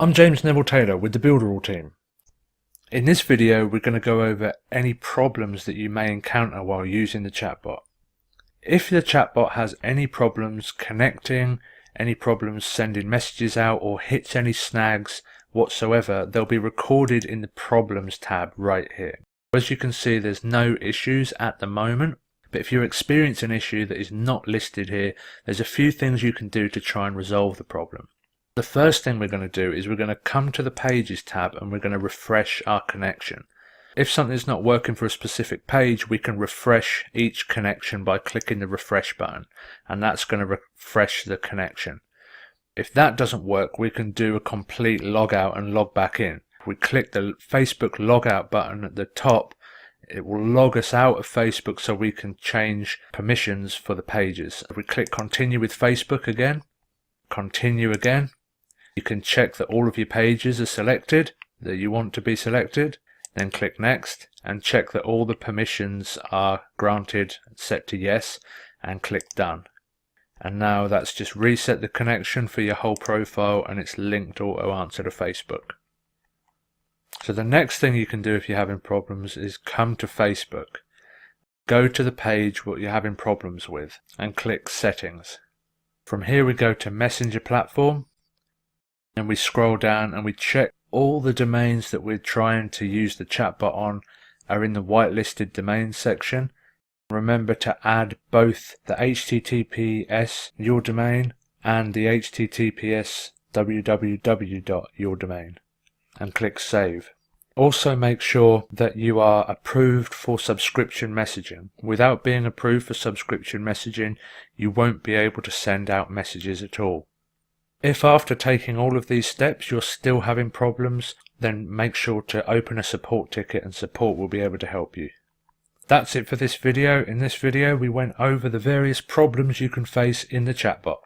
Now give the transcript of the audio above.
I'm James Neville Taylor with the Builderall team. In this video we're going to go over any problems that you may encounter while using the chatbot. If the chatbot has any problems connecting, any problems sending messages out, or hits any snags whatsoever, they'll be recorded in the Problems tab right here. As you can see, there's no issues at the moment, but if you experience an issue that is not listed here, there's a few things you can do to try and resolve the problem. The first thing we're going to do is we're going to come to the Pages tab and we're going to refresh our connection. If something's not working for a specific page, we can refresh each connection by clicking the refresh button, and that's going to refresh the connection. If that doesn't work, we can do a complete logout and log back in. If we click the Facebook logout button at the top, it will log us out of Facebook so we can change permissions for the pages. If we click continue with Facebook again, continue again, you can check that all of your pages are selected that you want to be selected, then click next and check that all the permissions are granted, set to yes, and click done. And now that's just reset the connection for your whole profile and it's linked auto answer to Facebook. So the next thing you can do if you're having problems is come to Facebook, go to the page what you're having problems with and click settings. From here we go to Messenger platform and we scroll down and we check all the domains that we're trying to use the chatbot on are in the whitelisted domains section. Remember to add both the HTTPS your domain and the HTTPS www.yourdomain and click save. Also make sure that you are approved for subscription messaging. Without being approved for subscription messaging, you won't be able to send out messages at all. If after taking all of these steps you're still having problems, then make sure to open a support ticket and support will be able to help you. That's it for this video. In this video we went over the various problems you can face in the chatbot.